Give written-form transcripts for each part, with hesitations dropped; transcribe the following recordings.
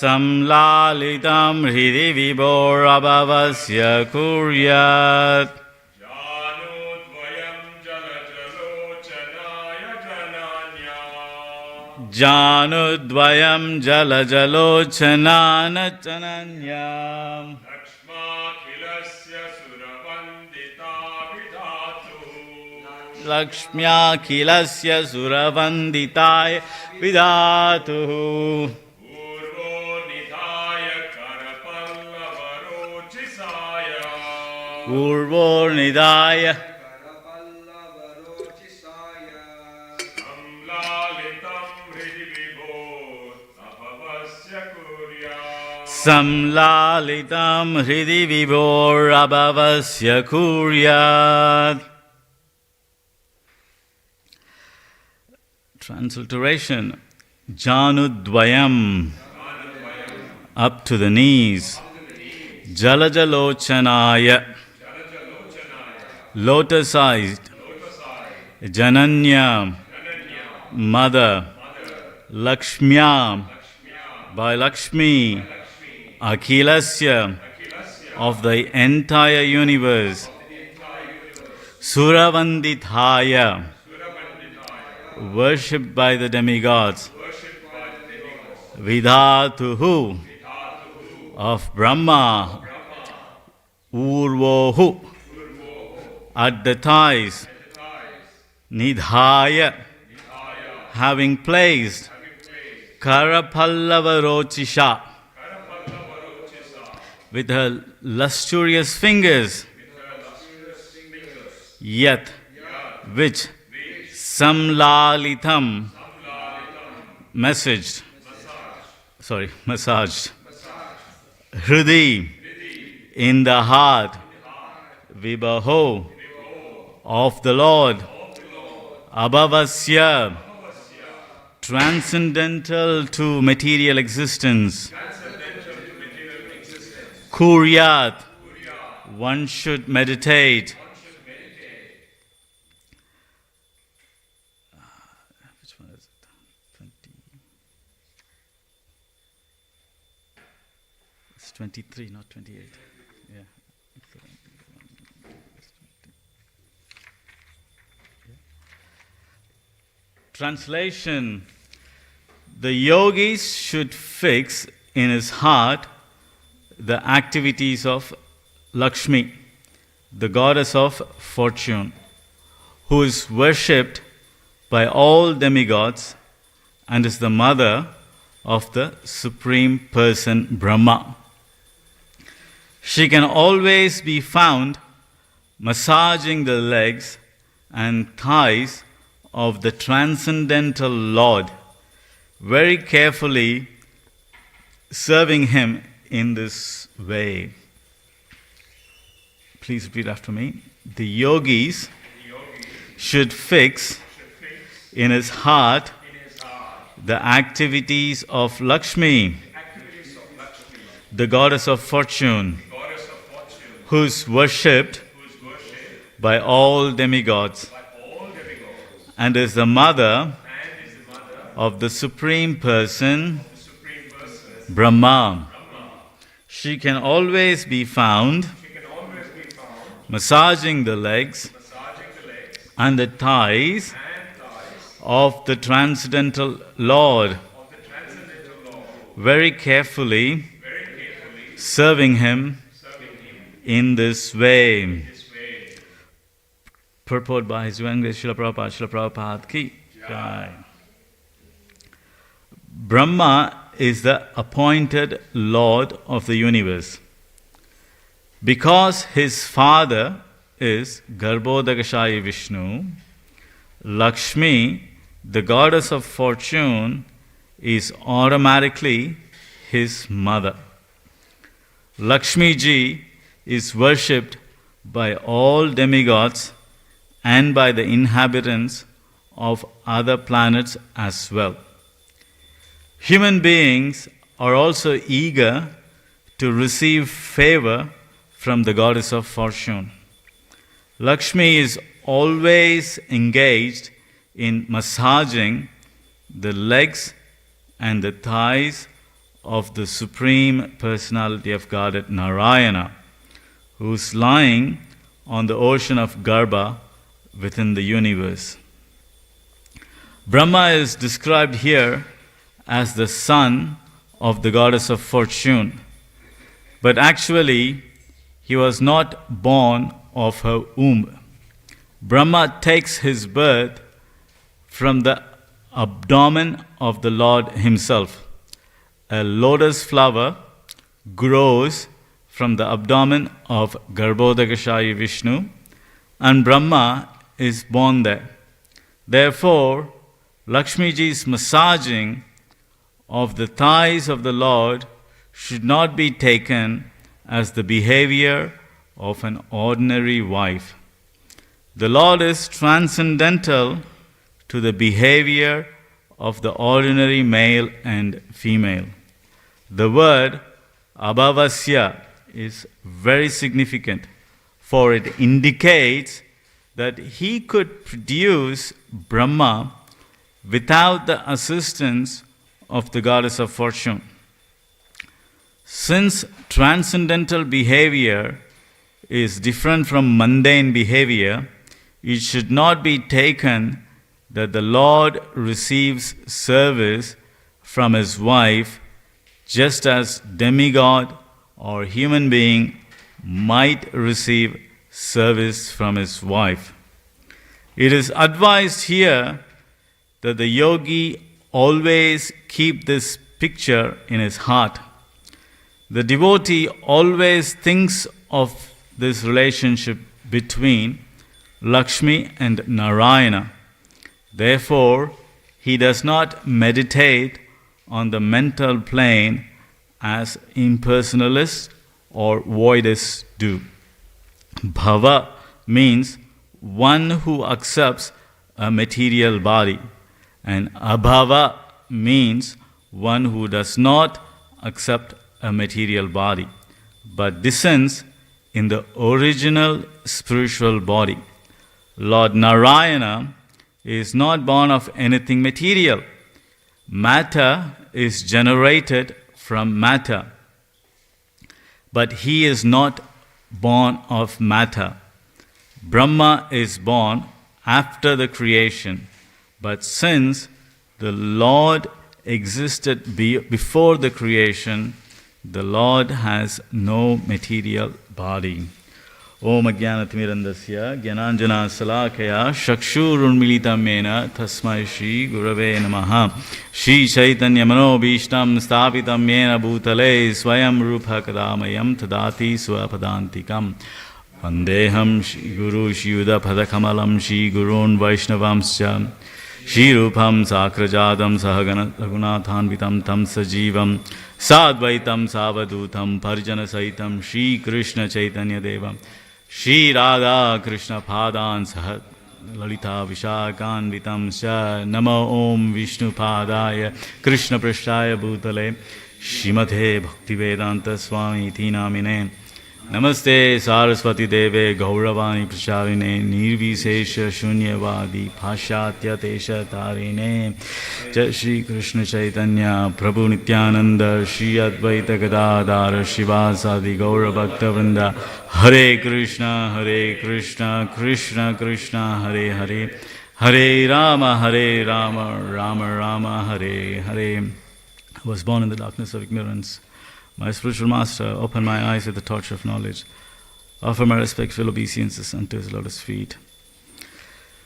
samlalitam hridi vibhorabhavasya kuryat. Janudvayam jalajalochana chananyam. Lakshmya kilasya suravanditaya vidatu. Urvo nidaya samlalitam hridi vibhorabhavasya kuryat. Transliteration: Janudvayam, up to the knees. Jalajalochanaya, lotus-eyed. Jananya, mother. Lakshmya, by Lakshmi. Akhilasya, of the entire universe. Suravandithaya, worshipped by the demigods. Vidhatuhu, of Brahma. Urvohu, at the thighs. Nidhaya, having placed. Karapallavarocisha, with her lustrous fingers. Yat, which. Samlalitam, massaged. Hridi, in the heart. Vibhaho, of the Lord. Abhavasya, transcendental to material existence. Kuryat, one should meditate. Which one is it? 20. It's 23, not 28. Yeah. Translation: the yogis should fix in his heart the activities of Lakshmi, the goddess of fortune, who is worshipped by all demigods and is the mother of the Supreme Person Brahma. She can always be found massaging the legs and thighs of the transcendental Lord, very carefully serving him in this way. Please repeat after me. The yogis should fix in his heart the activities of Lakshmi, the goddess of fortune, who is worshipped by all demigods and is the mother of the Supreme Person, Brahma. She can always be found massaging the legs and the thighs of the transcendental Lord, very carefully serving him in this way. Purport by His Divine Srila Prabhupada ki jai. Brahma is the appointed Lord of the universe. Because his father is Garbhodakashayi Vishnu, Lakshmi, the goddess of fortune, is automatically his mother. Lakshmi ji is worshipped by all demigods and by the inhabitants of other planets as well. Human beings are also eager to receive favor from the goddess of fortune. Lakshmi is always engaged in massaging the legs and the thighs of the Supreme Personality of Godhead Narayana, who is lying on the ocean of Garbha within the universe. Brahma is described here as the son of the goddess of fortune, but actually he was not born of her womb. Brahma takes his birth from the abdomen of the Lord himself. A lotus flower grows from the abdomen of Garbhodakashayi Vishnu, and Brahma is born there. Therefore, Lakshmiji's massaging of the thighs of the Lord should not be taken as the behavior of an ordinary wife. The Lord is transcendental to the behavior of the ordinary male and female. The word abhavasya is very significant, for it indicates that he could produce Brahma without the assistance of the goddess of fortune. Since transcendental behavior is different from mundane behavior, it should not be taken that the Lord receives service from his wife just as demigod or human being might receive service from his wife. It is advised here that the yogi always keep this picture in his heart. The devotee always thinks of this relationship between Lakshmi and Narayana. Therefore, he does not meditate on the mental plane as impersonalists or voidists do. Bhava means one who accepts a material body, and abhava means one who does not accept a material body, but descends in the original spiritual body. Lord Narayana is not born of anything material. Matter is generated from matter, but he is not born of matter. Brahma is born after the creation, but since the Lord existed before the creation, the Lord has no material body. Om Ajnanatimirandasya Gyananjana Salakaya Shakshurunmilitam Mena Tasmai Shri Gurave Namaha. Shri Chaitanya Manobhishtam Stapitam Mena Bhutale Swayam Rupa Kadamayam Tadati Swapadantikam. Vandeham Shri Guru Shri Yuda Padakamalam Shri Gurun Vaishnavamsya Shri Rupam Sakrajadam Sahagana Raghunathanvitam Tam Sajivam Sadvaitam Savadutam Parjana Saitam Shri Krishna Chaitanya Devam Shri Radha Krishna Padan Sahat Lalita Vishakanvitam Sya Namo Om Vishnu Padaya Krishna Prashtaya Bhutale Shrimate Bhaktivedanta Swami Iti Namine Namaste Saraswati Deve Gauravani Pracharine Nirvisesha Shunyavadi Bhashatya Tesha Tarine Jai Shri Krishna Chaitanya Prabhu Nityananda Shri Advaita Gadadhara Shivasadi Gaura Bhakta Vrinda Hare Krishna Krishna Krishna Hare Hare Hare Rama Rama Rama Hare Hare. I was born in the darkness of ignorance. My spiritual master opened my eyes with the torch of knowledge. Offer my respectful obeisances unto his lotus feet.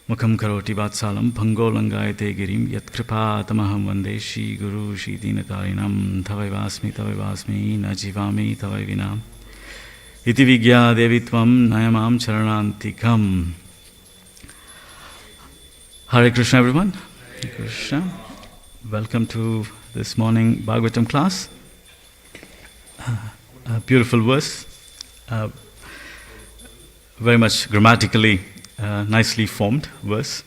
Mukham karoti vatsalam bhango langayate girim yat kripa tamaham vande Shri Guru Shri Dinatarinam tavaivasmi na jivami tavaivinam iti vigya devitvam nayamam charanantikam. Hare Krishna everyone. Hare Krishna. Welcome to this morning Bhagavatam class. A beautiful verse, very much grammatically nicely formed verse.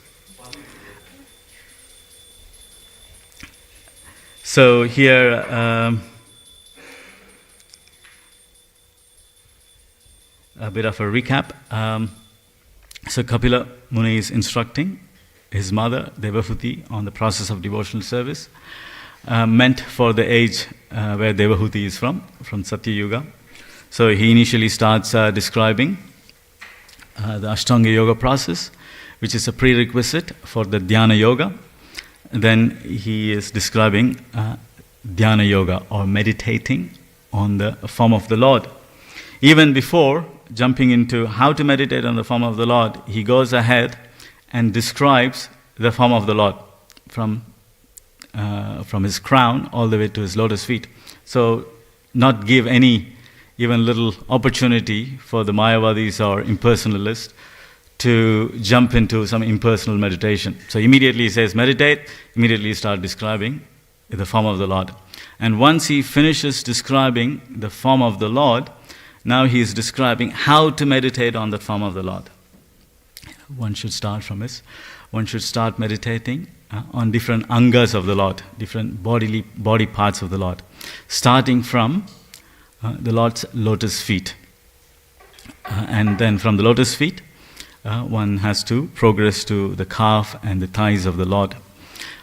So here a bit of a recap. So Kapila Muni is instructing his mother Devahuti on the process of devotional service, meant for the age where Devahuti is from Satya Yuga. So he initially starts describing the Ashtanga Yoga process, which is a prerequisite for the Dhyana Yoga. Then he is describing Dhyana Yoga, or meditating on the form of the Lord. Even before jumping into how to meditate on the form of the Lord, he goes ahead and describes the form of the Lord from his crown all the way to his lotus feet. So not give any even little opportunity for the Mayavadis or impersonalists to jump into some impersonal meditation. So immediately he says meditate, immediately start describing the form of the Lord. And once he finishes describing the form of the Lord, now he is describing how to meditate on the form of the Lord. One should start meditating on different angas of the Lord, different body parts of the Lord, starting from the Lord's lotus feet. And then from the lotus feet, one has to progress to the calf and the thighs of the Lord.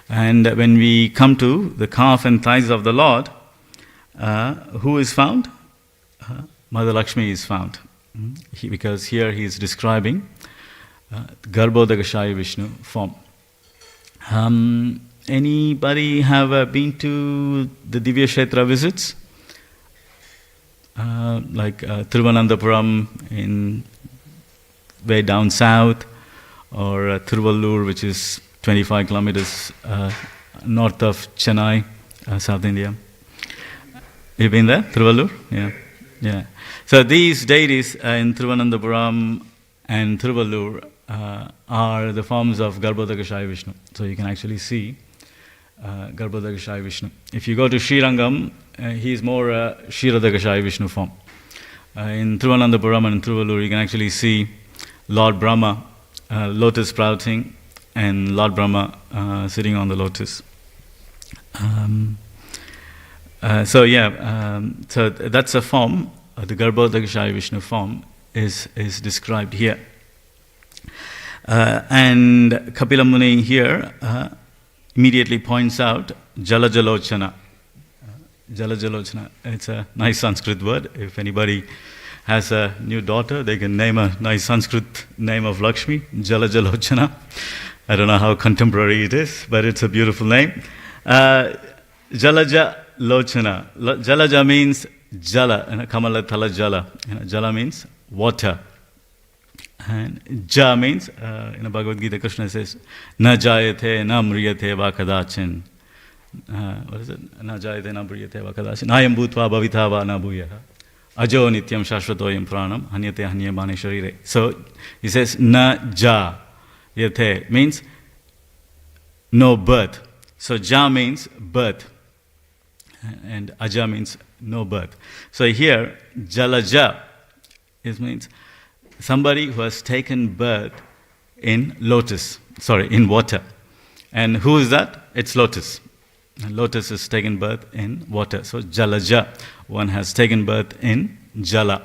And when we come to the calf and thighs of the Lord, who is found? Mother Lakshmi is found. Because here he is describing Garbhodakashayi Vishnu form. Anybody have been to the Divya Kshetra visits? Like Thiruvananthapuram in way down south, or Thiruvallur, which is 25 kilometers north of Chennai, South India. You've been there, Thiruvallur? Yeah. So these deities in Thiruvananthapuram and Thiruvallur are the forms of Garbhodakashayi Vishnu. So you can actually see Garbhodakashayi Vishnu. If you go to Srirangam, he is more Kshiradakashayi Vishnu form. In Thiruvananthapuram and Thiruvallur, you can actually see Lord Brahma lotus sprouting and Lord Brahma sitting on the lotus. So that's a form. The Garbhodakashayi Vishnu form is described here. And Kapila Muni here immediately points out Jalajalochana. Jalajalochana, it's a nice Sanskrit word. If anybody has a new daughter, they can name a nice Sanskrit name of Lakshmi, Jalajalochana. I don't know how contemporary it is, but it's a beautiful name. Jalaja Lochana. Jalaja means Jala, Kamala Tala Jala. Jala means water. And Ja means, in Bhagavad Gita, Krishna says, Na jayate na mriyate va kadachin. What is it? Na jayate na mriyate va kadachin. Ayam bhutva bhavitha va na bhuyaha. Ajo nityam shashvatoyam pranam hanyate hanyamane sharire. So he says, Na ja yate means no birth. So Ja means birth. And Aja means no birth. So here, Jalaja means somebody who has taken birth in water. And who is that? It's lotus. And lotus has taken birth in water. So Jalaja, one has taken birth in Jala.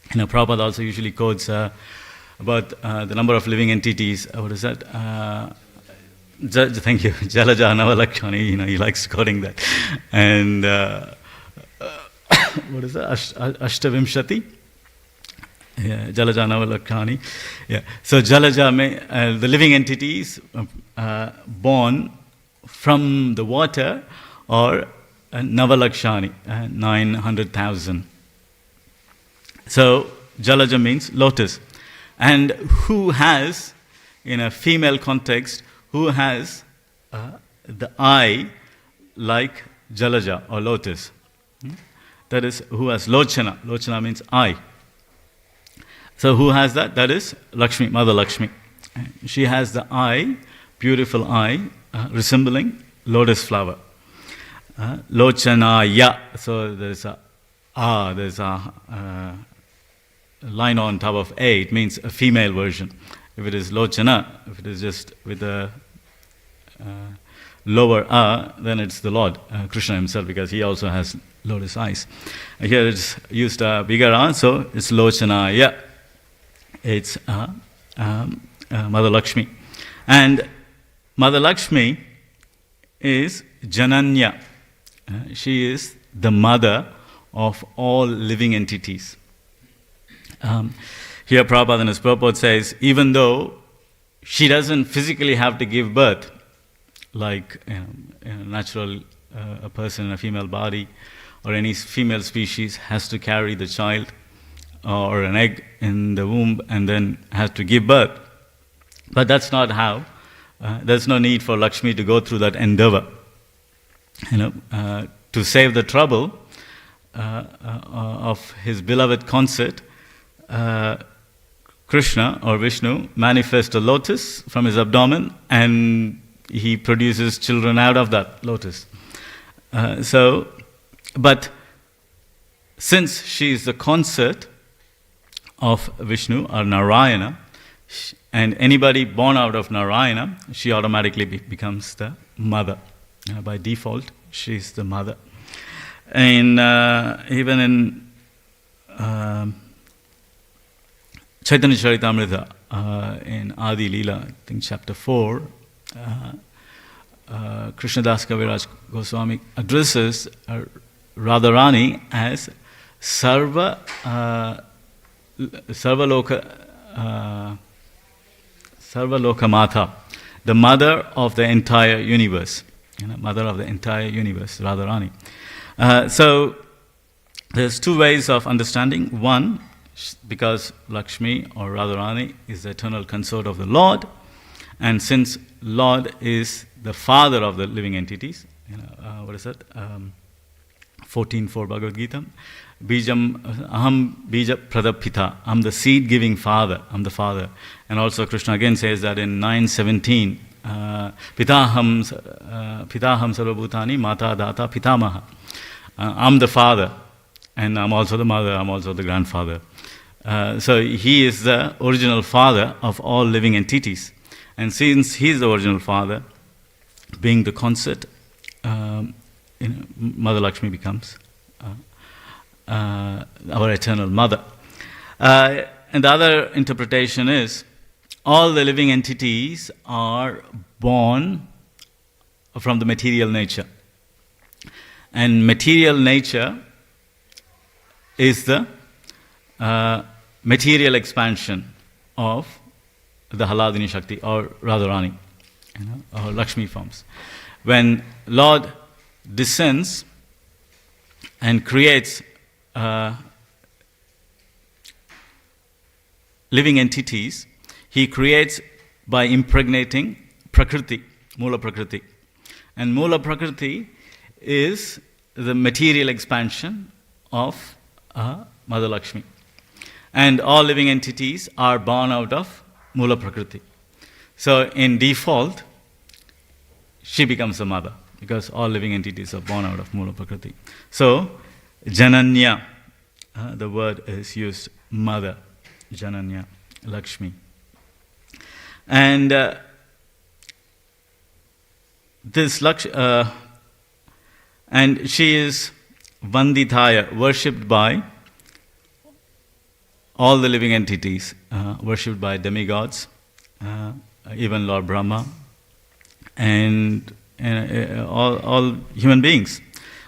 Prabhupada also usually quotes about the number of living entities. What is that? Thank you. Jalaja Navalakshani, he likes quoting that. And what is that? Ashtavimshati? Yeah, Jalaja Navalakshani. Yeah. So Jalaja, the living entities born from the water, or Navalakshani, 900,000. So Jalaja means lotus. And who has, in a female context, who has the eye like Jalaja or lotus? That is, who has Lochana. Lochana means eye. So who has that? That is Lakshmi, Mother Lakshmi. She has the eye, beautiful eye, resembling lotus flower. Lochanaya. So there's a line on top of A. It means a female version. If it is Lochana, if it is just with a lower A, then it's the Lord, Krishna himself, because he also has lotus eyes. Here it's used a bigger A, so it's Lochanaya. It's Mother Lakshmi. And Mother Lakshmi is Jananya. She is the mother of all living entities. Here Prabhupada in his purport says, even though she doesn't physically have to give birth, like a natural a person in a female body or any female species has to carry the child or an egg in the womb and then has to give birth. But that's not how. There's no need for Lakshmi to go through that endeavor. To save the trouble of his beloved consort, Krishna or Vishnu manifests a lotus from his abdomen and he produces children out of that lotus. But since she is the consort of Vishnu or Narayana, and anybody born out of Narayana, she automatically becomes the mother. By default, she is the mother. And even in Chaitanya Charitamrita, in Adi Leela, I think chapter 4, Krishnadas Kaviraj Goswami addresses Radharani as Sarva Mata, the mother of the entire universe. Mother of the entire universe, Radharani. So there's two ways of understanding. One, because Lakshmi or Radharani is the eternal consort of the Lord, and since Lord is the father of the living entities, what is that? 14.4 Bhagavad Gita. Aham bija pradapita. I'm the seed-giving father. I'm the father. And also Krishna again says that in 9:17, Pitaham sarvabhutani mata data pitamaha. I'm the father, and I'm also the mother, I'm also the grandfather. So he is the original father of all living entities. And since he is the original father, being the consort, Mother Lakshmi becomes our eternal mother. And the other interpretation is, all the living entities are born from the material nature. And material nature is the material expansion of the Haladini Shakti or Radharani, or Lakshmi forms. When Lord descends and creates living entities, he creates by impregnating Prakriti, Mula Prakriti. And Mula Prakriti is the material expansion of Mother Lakshmi. And all living entities are born out of Mula Prakriti. So in default, she becomes the mother, because all living entities are born out of Mula Prakriti. So, Jananya, the word is used, mother, Jananya, Lakshmi. And and she is Vanditaya, worshipped by all the living entities, worshipped by demigods, even Lord Brahma, and all human beings.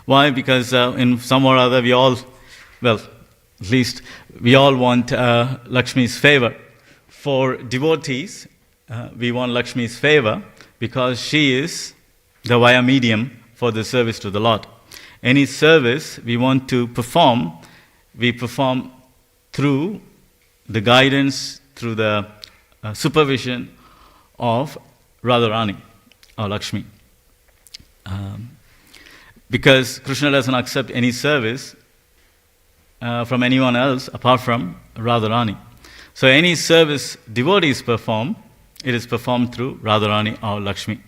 Why? Because in some or other we all, well, at least we all want Lakshmi's favor. For devotees, we want Lakshmi's favor because she is the via medium for the service to the Lord. Any service we want to perform, we perform through the guidance, through the supervision of Radharani or Lakshmi. Because Krishna doesn't accept any service from anyone else apart from Radharani. So any service devotees perform, it is performed through Radharani or Lakshmi.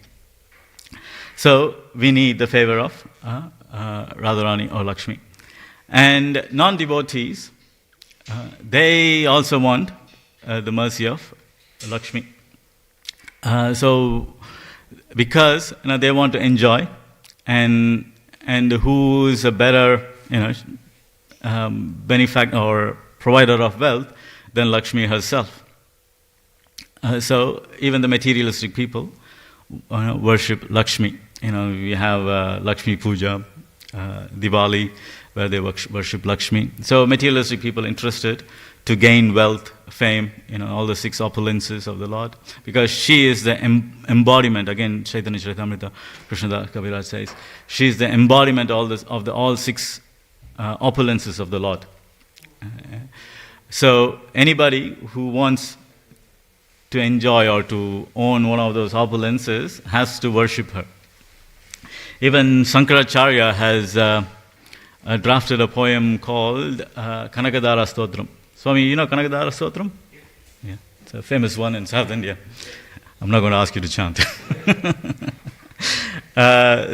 So we need the favor of Radharani or Lakshmi. And non-devotees, they also want the mercy of Lakshmi. So because they want to enjoy, and who is a better benefactor or provider of wealth than Lakshmi herself. So even the materialistic people worship Lakshmi we have Lakshmi Puja, Diwali, where they worship Lakshmi. So materialistic people interested to gain wealth, fame, all the 6 opulences of the Lord, because she is the embodiment. Again, Chaitanya Charitamrita, Krishnadas Kaviraj says, she is the embodiment of all 6 opulences of the Lord. So anybody who wants to enjoy or to own one of those opulences has to worship her. Even Shankaracharya has drafted a poem called Kanakadara Stotram. Swami, you know Kanakadara Stotram? Yeah, it's a famous one in South India. I'm not going to ask you to chant.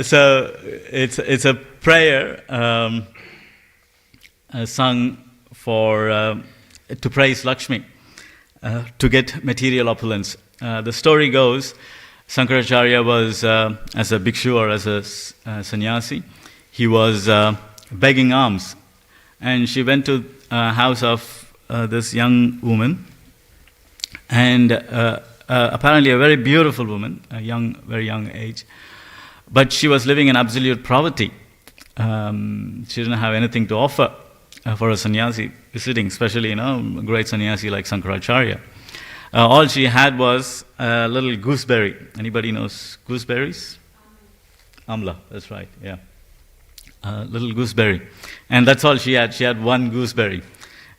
So it's a prayer sung for to praise Lakshmi, to get material opulence. The story goes, Shankaracharya was, as a bhikshu or as a sannyasi, he was begging alms. And she went to a house of this young woman, and apparently a very beautiful woman, very young age, but she was living in absolute poverty. She didn't have anything to offer for a sannyasi visiting, especially a great sannyasi like Shankaracharya. All she had was a little gooseberry. Anybody knows gooseberries? Amla, that's right, yeah. Little gooseberry. And that's all she had. She had one gooseberry.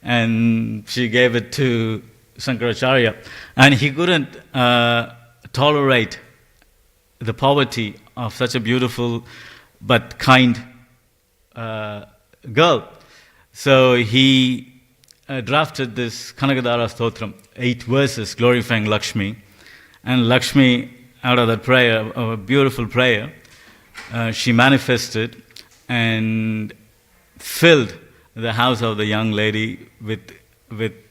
And she gave it to Shankaracharya. And he couldn't tolerate the poverty of such a beautiful but kind girl. So he drafted this Kanakadara Stotram, 8 verses glorifying Lakshmi. And Lakshmi, out of that prayer, a beautiful prayer, she manifested and filled the house of the young lady with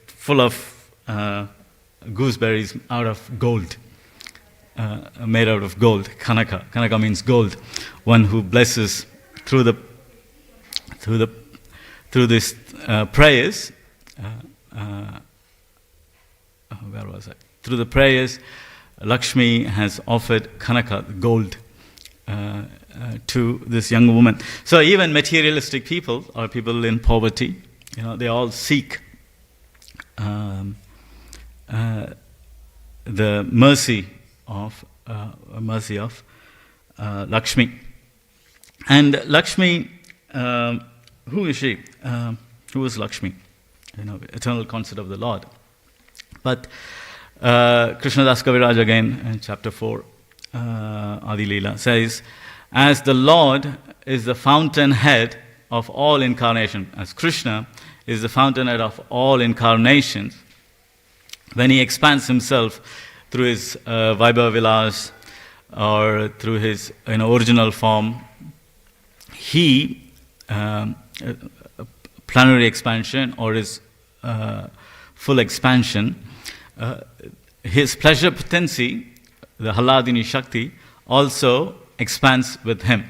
full of gooseberries out of gold, made out of gold. Kanaka. Kanaka means gold. One who blesses through these prayers. Where was I? Through the prayers, Lakshmi has offered Kanaka, gold, to this young woman. So even materialistic people or people in poverty, they all seek the mercy of Lakshmi. And Lakshmi, who is she? Who is Lakshmi? Eternal concept of the Lord. But Krishnadas Kaviraj again in chapter 4, Adi Leela, says, as the Lord is the fountainhead of all incarnation, as Krishna is the fountainhead of all incarnations, when he expands himself through his Vaibhava Vilas or through his original form, he, plenary expansion or his full expansion, his pleasure potency, the Haladini Shakti, also expands with him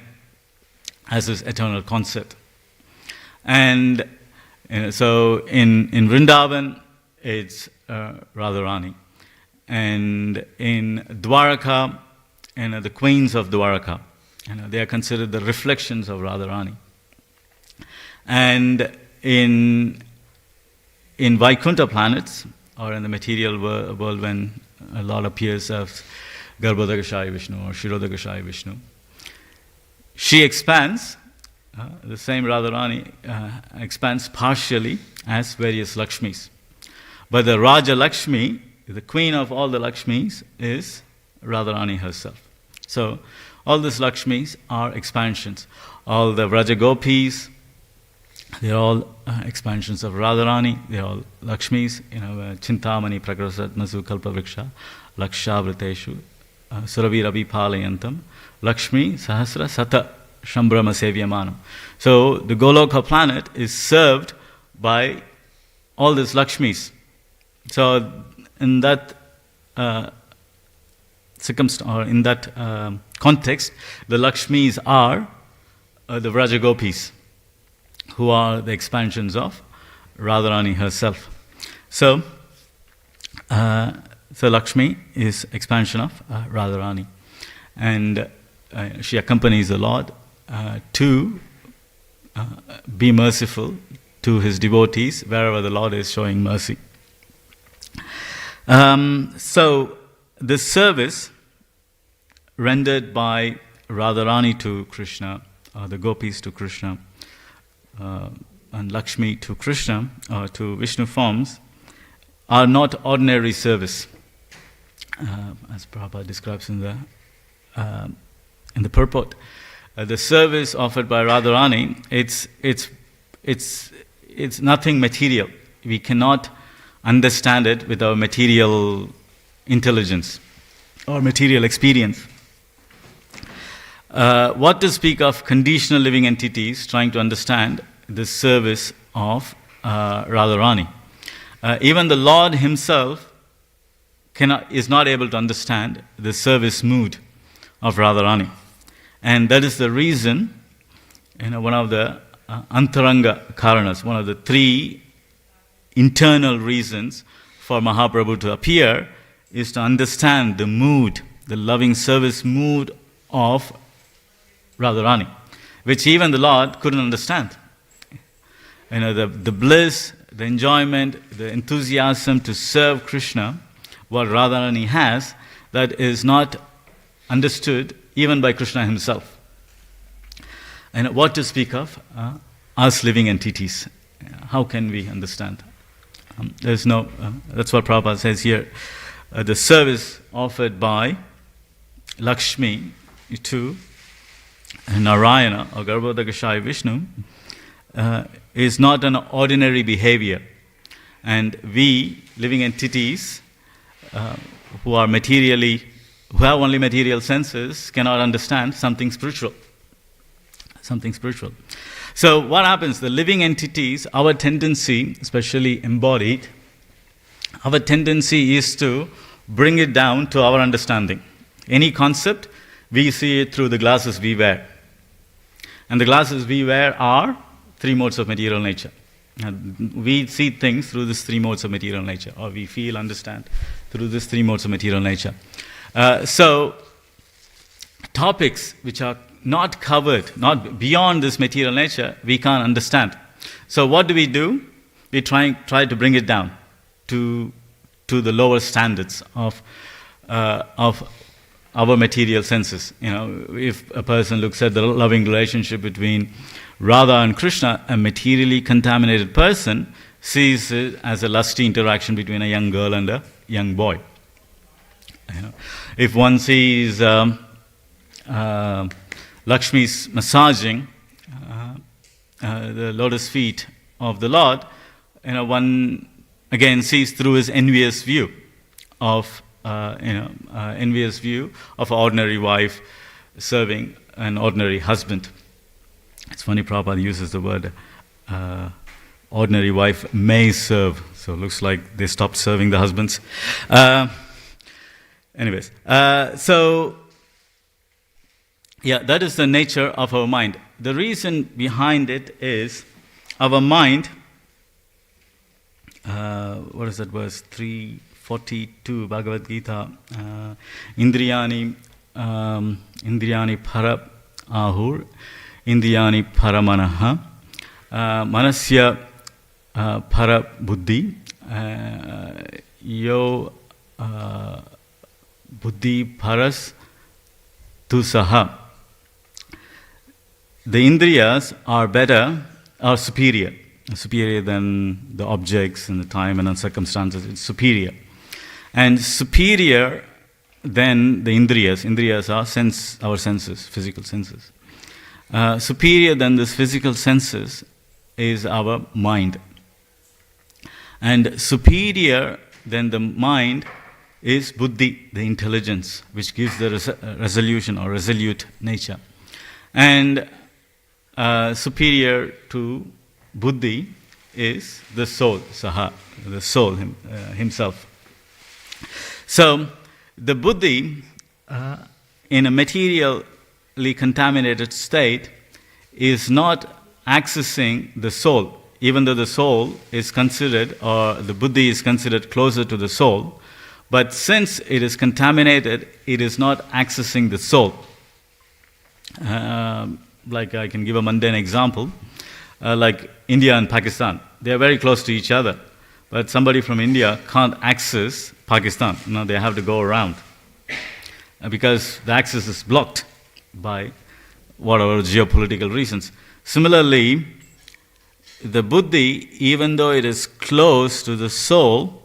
as his eternal concept. And so in Vrindavan, it's Radharani. And in Dwaraka, the queens of Dwaraka, they are considered the reflections of Radharani. And in Vaikuntha planets, or in the material world when a Lord appears as Garbhodakashaya Vishnu or Shirodakashaya Vishnu, she expands, the same Radharani expands partially as various Lakshmis. But the Raja Lakshmi, the queen of all the Lakshmis, is Radharani herself. So all these Lakshmis are expansions. All the Vraja Gopis, they're all expansions of Radharani. They're all Lakshmis. Chintamani Prakrasatmasu Kalpavriksha Lakshavriteshu Suravirabi Palayantam Lakshmi Sahasra Sata Shambrama Sevyamanam. So the Goloka planet is served by all these Lakshmis. So in that in that context, the Lakshmis are the Vraja Gopis, who are the expansions of Radharani herself. So Lakshmi is expansion of Radharani. And she accompanies the Lord to be merciful to his devotees wherever the Lord is showing mercy. So this service rendered by Radharani to Krishna, or the gopis to Krishna, and Lakshmi to Krishna, or to Vishnu forms, are not ordinary service, as Prabhupada describes in the purport. The service offered by Radharani, it's nothing material. We cannot understand it with our material intelligence or material experience. What to speak of conditional living entities trying to understand the service of Radharani? Even the Lord himself is not able to understand the service mood of Radharani. And that is the reason, one of the antaranga karanas, one of the three internal reasons for Mahaprabhu to appear is to understand the mood, the loving service mood of Radharani, which even the Lord couldn't understand. The bliss, the enjoyment, the enthusiasm to serve Krishna, what Radharani has, that is not understood even by Krishna himself. And what to speak of us living entities? How can we understand? There's no. That's what Prabhupada says here. The service offered by Lakshmi to Narayana or Garbhodakashaya Vishnu is not an ordinary behavior, and we living entities who have only material senses cannot understand something spiritual. So what happens? The living entities, our tendency, especially embodied, our tendency is to bring it down to our understanding. Any concept, we see it through the glasses we wear. And the glasses we wear are three modes of material nature. And we see things through these three modes of material nature, or we feel, understand through these three modes of material nature. So, topics which are not covered, not beyond this material nature, we can't understand. So what do? We try to bring it down to the lower standards of our material senses. If a person looks at the loving relationship between Radha and Krishna, a materially contaminated person sees it as a lusty interaction between a young girl and a young boy. If one sees Lakshmi's massaging the lotus feet of the Lord, one again sees through his envious view of an ordinary wife serving an ordinary husband. It's funny, Prabhupada uses the word ordinary wife may serve, so it looks like they stopped serving the husbands. That is the nature of our mind. The reason behind it is our mind, what is that verse? 342, Bhagavad Gita, Indriyani para ahur, Indriyani para manaha, manasya para buddhi, yo buddhi paras tu saha. The indriyas are superior than the objects and the time and the circumstances. It's superior. And superior than the indriyas. Indriyas are our senses, physical senses. Superior than this physical senses is our mind. And superior than the mind is buddhi, the intelligence, which gives the resolution or resolute nature. And superior to buddhi is the soul, saha, the soul himself. So, the buddhi, in a materially contaminated state, is not accessing the soul, even though the soul is considered, or the buddhi is considered closer to the soul, but since it is contaminated, it is not accessing the soul. Like I can give a mundane example, like India and Pakistan. They are very close to each other, but somebody from India can't access Pakistan. They have to go around because the access is blocked by whatever geopolitical reasons. Similarly, the buddhi, even though it is close to the soul,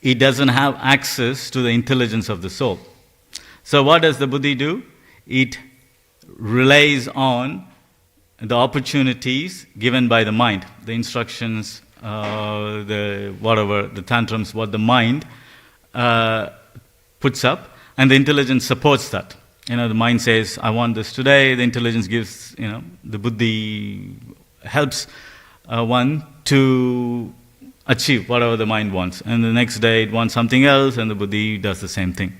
it doesn't have access to the intelligence of the soul. So what does the buddhi do? It relies on the opportunities given by the mind, the instructions, the tantrums, what the mind puts up, and the intelligence supports that. The mind says, I want this today. The intelligence gives, the buddhi helps one to achieve whatever the mind wants. And the next day it wants something else, and the buddhi does the same thing.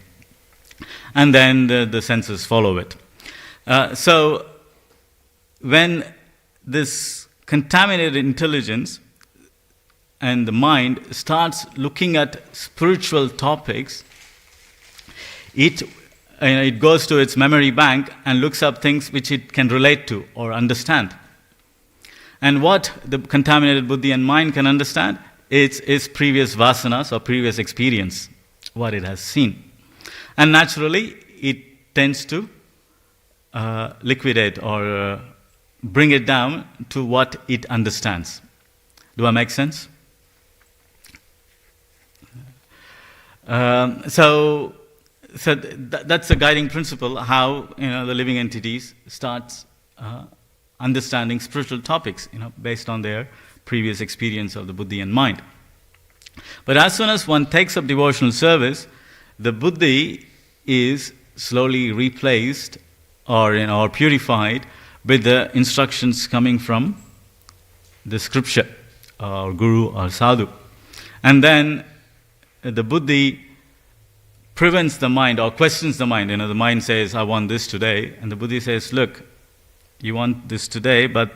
And then the senses follow it. So when this contaminated intelligence and the mind starts looking at spiritual topics, it goes to its memory bank and looks up things which it can relate to or understand. And what the contaminated buddhi and mind can understand is previous vasanas or previous experience, what it has seen. And naturally, it tends to liquidate or bring it down to what it understands. Do I make sense? So that's a guiding principle, how the living entities starts understanding spiritual topics, based on their previous experience of the buddhi and mind. But as soon as one takes up devotional service, the buddhi is slowly replaced or purified with the instructions coming from the scripture or guru or sadhu. And then the buddhi prevents the mind or questions the mind. The mind says, I want this today. And the buddhi says, look, you want this today, but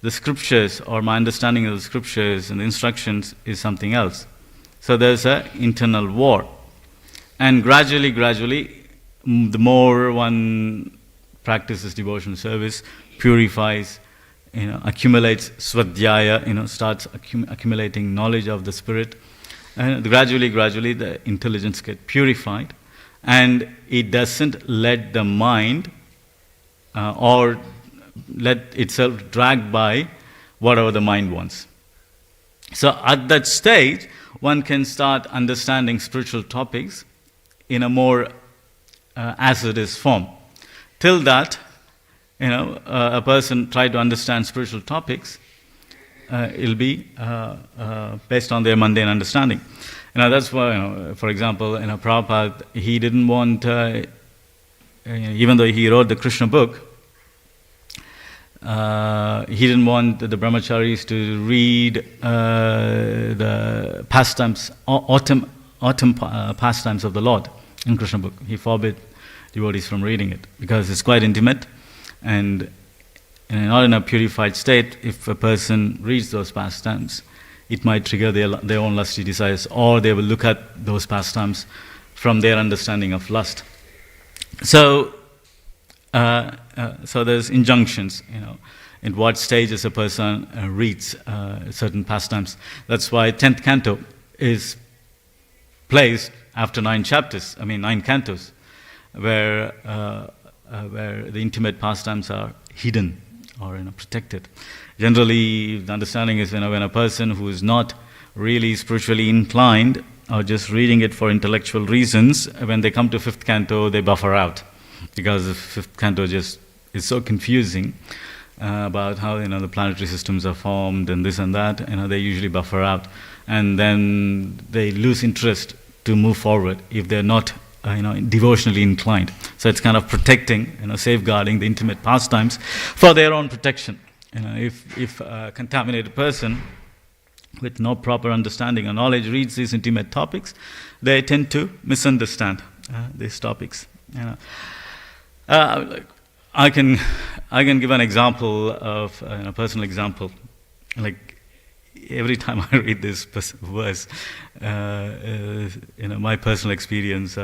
the scriptures or my understanding of the scriptures and the instructions is something else. So there's an internal war. And gradually, the more one practices devotional service, purifies, accumulates svadhyaya, starts accumulating knowledge of the spirit, and gradually the intelligence gets purified, and it doesn't let the mind or let itself dragged by whatever the mind wants. So at that stage, one can start understanding spiritual topics in a more as it is form. Till that, a person try to understand spiritual topics, it'll be based on their mundane understanding. That's why, for example, Prabhupada, he didn't want, even though he wrote the Krishna book, he didn't want the brahmacharis to read the pastimes, autumn pastimes of the Lord in Krishna book. He forbid devotees from reading it because it's quite intimate, and not in a purified state. If a person reads those pastimes, it might trigger their own lusty desires, or they will look at those pastimes from their understanding of lust. So there's injunctions, in what stages a person reads certain pastimes. That's why 10th canto is placed after 9 cantos, where the intimate pastimes are hidden or protected. Generally, the understanding is when a person who is not really spiritually inclined or just reading it for intellectual reasons, when they come to 5th canto, they buffer out, because the 5th canto just is so confusing about how the planetary systems are formed and this and that. They usually buffer out, and then they lose interest to move forward if they're not devotionally inclined. So it's kind of protecting, safeguarding the intimate pastimes for their own protection. If a contaminated person with no proper understanding or knowledge reads these intimate topics, they tend to misunderstand these topics. I can give an example of a personal example. Like every time I read this verse, my personal experience,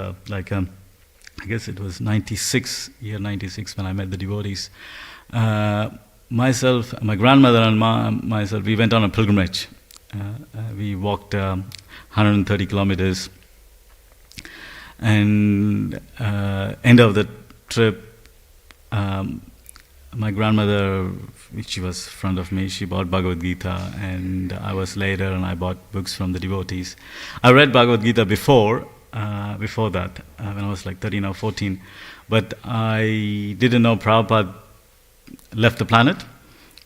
I guess it was 96, year 96, when I met the devotees. Myself, my grandmother and myself, we went on a pilgrimage. We walked 130 kilometers. And end of the trip, my grandmother, she was front of me, she bought Bhagavad Gita, and I was later, and I bought books from the devotees. I read Bhagavad Gita before that, when I was like 13 or 14, but I didn't know Prabhupada left the planet,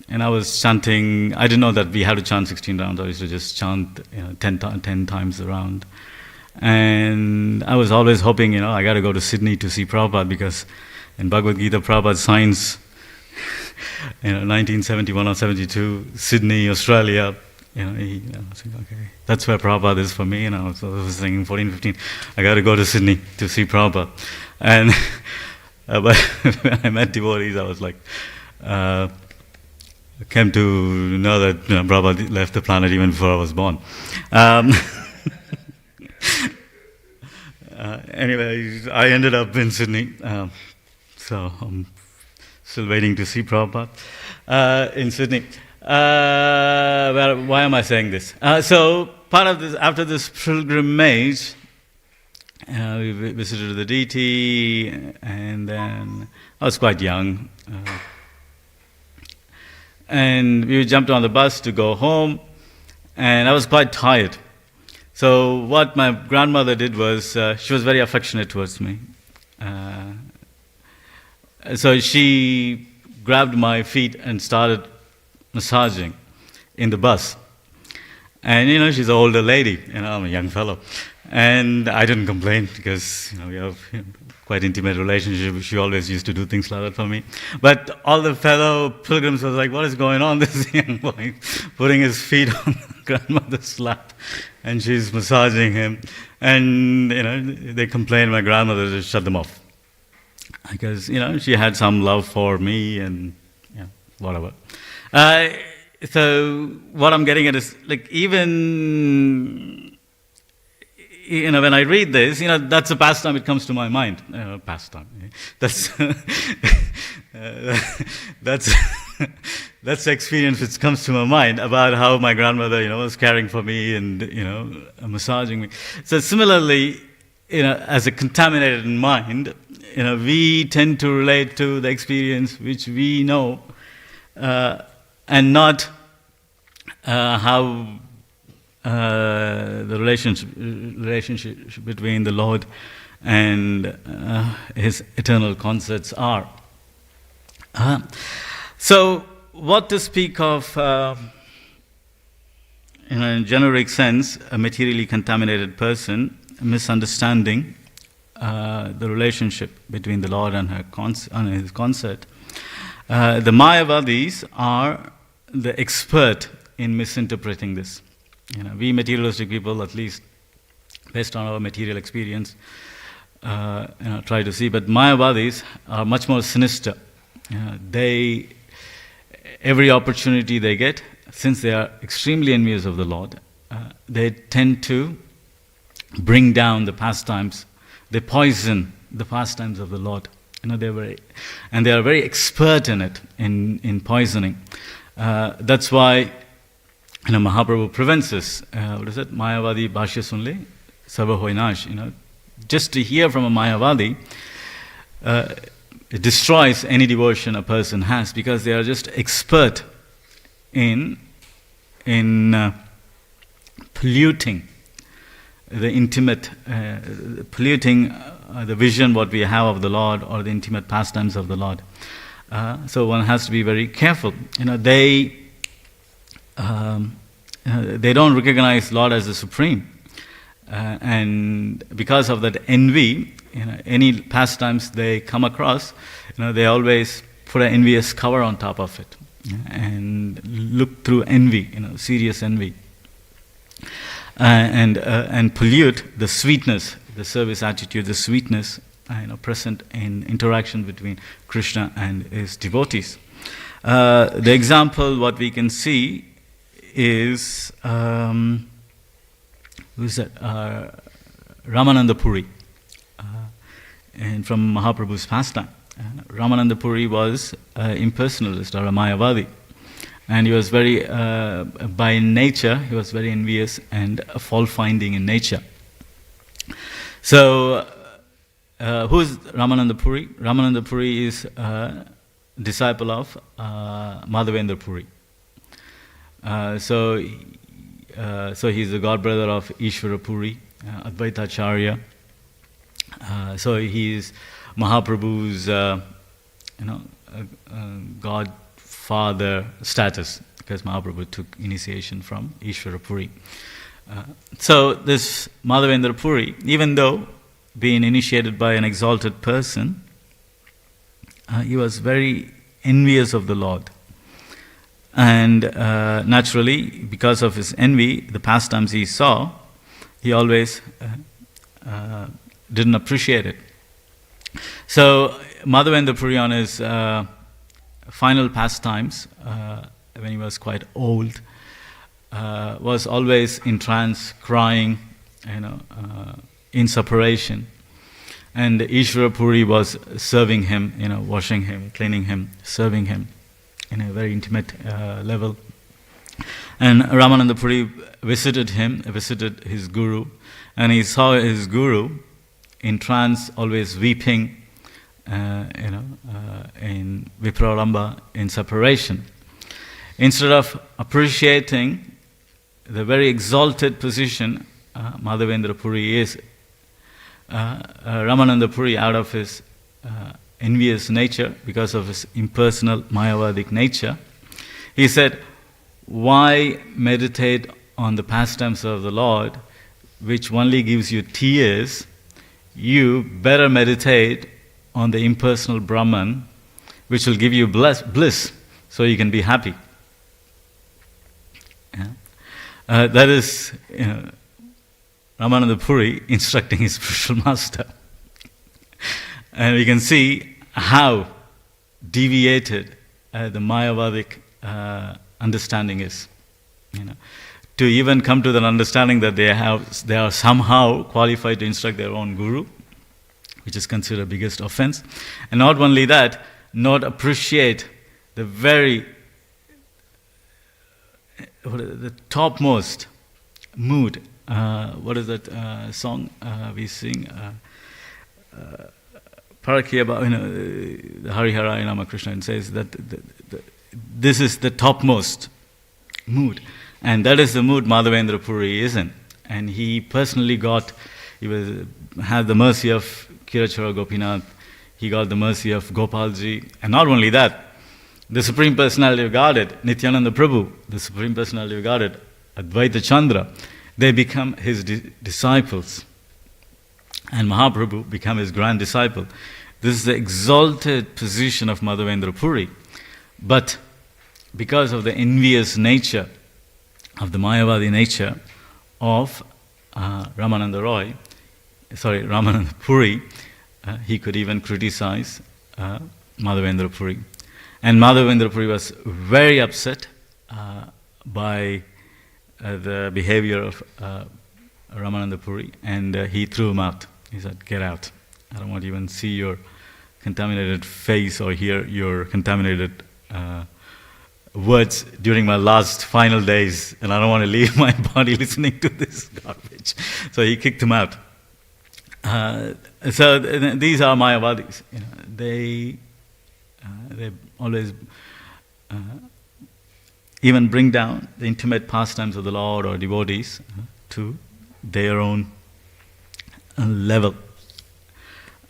and I was chanting. I didn't know that we had to chant 16 rounds. I used to just chant 10 times around. And I was always hoping, I got to go to Sydney to see Prabhupada, because in Bhagavad Gita, Prabhupada signs, 1971 or 72, Sydney, Australia. I was like, okay, that's where Prabhupada is for me. So I was thinking 14, 15, I got to go to Sydney to see Prabhupada. And but when I met devotees, I was like, came to know that Prabhupada left the planet even before I was born. Anyway, I ended up in Sydney, so I'm still waiting to see Prabhupada in Sydney. Why am I saying this? So part of this, after this pilgrimage, we visited the deity, and then I was quite young, and we jumped on the bus to go home, and I was quite tired. So what my grandmother did was, she was very affectionate towards me. So she grabbed my feet and started massaging in the bus. And she's an older lady, I'm a young fellow. And I didn't complain, because we have quite intimate relationship. She always used to do things like that for me. But all the fellow pilgrims was like, what is going on? This young boy putting his feet on grandmother's lap, and she's massaging him. And they complained. My grandmother just shut them off, because she had some love for me, and whatever. So what I'm getting at is, like, even when I read this, that's a pastime. It comes to my mind. Pastime. That's that's the experience which comes to my mind about how my grandmother, was caring for me and massaging me. So similarly, as a contaminated mind, we tend to relate to the experience which we know, and not how the relationship between the Lord and His eternal concepts are. So, what to speak of, in a generic sense, a materially contaminated person misunderstanding the relationship between the Lord and His concept. The Mayavadis are the expert in misinterpreting this. We materialistic people, at least based on our material experience, try to see. But Mayavadis are much more sinister. Every opportunity they get, since they are extremely envious of the Lord, they tend to bring down the pastimes. They poison the pastimes of the Lord. They are very expert in it, in poisoning. That's why Mahaprabhu prevents this. What is it? Mayavadi bhashya sunle, sarva hoy nash. Just to hear from a Mayavadi, it destroys any devotion a person has, because they are just expert in polluting the intimate, polluting the vision what we have of the Lord, or the intimate pastimes of the Lord. So one has to be very careful. They don't recognize Lord as the supreme, and because of that envy, any pastimes they come across, they always put an envious cover on top of it, and look through envy, serious envy, and pollute the sweetness, the service attitude, the sweetness, present in interaction between Krishna and his devotees. The example what we can see is who is that? Ramananda Puri. and from Mahaprabhu's pastime. Ramananda Puri was an impersonalist or a Mayavadi. And he was very, by nature, he was very envious and fault-finding in nature. So, who is Ramananda Puri? Ramananda Puri is a disciple of Madhavendra Puri. So he's the godbrother of Ishvara Puri, Advaita Acharya. So he is Mahaprabhu's, godfather status, because Mahaprabhu took initiation from Ishvara Puri. So this Madhavendra Puri, even though being initiated by an exalted person, he was very envious of the Lord. And naturally, because of his envy, the pastimes he saw, he always didn't appreciate it. So Madhavendra Puri, on his final pastimes, when he was quite old, was always in trance, crying, in separation. And Ishvara Puri was serving him, washing him, cleaning him, serving him in a very intimate level. And Ramananda Puri visited his guru, and he saw his guru in trance, always weeping, in Viprarambha, in separation. Instead of appreciating the very exalted position Madhavendra Puri is, Ramananda Puri, out of his envious nature, because of his impersonal Mayavadic nature, he said, why meditate on the pastimes of the Lord, which only gives you tears? You better meditate on the impersonal Brahman, which will give you bliss, so you can be happy. That is Ramananda Puri instructing his spiritual master. And we can see how deviated the Mayavadic understanding is. To even come to that understanding that they are somehow qualified to instruct their own guru, which is considered biggest offense. And not only that, not appreciate the very the topmost mood. What is that song we sing? Parakiyaba, the Harihara Ramakrishna says that this is the topmost mood. And that is the mood Madhavendra Puri is in. And he personally had the mercy of Kirachara Gopinath, he got the mercy of Gopalji, and not only that, the Supreme Personality of Godhead, Nityananda Prabhu, the Supreme Personality of Godhead, Advaita Chandra, they become his disciples. And Mahaprabhu became his grand disciple. This is the exalted position of Madhavendra Puri. But because of the envious nature, of the Mayavadi nature of Ramananda Puri, he could even criticize Madhavendra Puri. And Madhavendra Puri was very upset by the behavior of Ramananda Puri, and he threw him out. He said, "Get out. I don't want to even see your contaminated face or hear your contaminated words during my last final days, and I don't want to leave my body listening to this garbage." So he kicked him out. So these are Mayavadis. They always even bring down the intimate pastimes of the Lord or devotees to their own level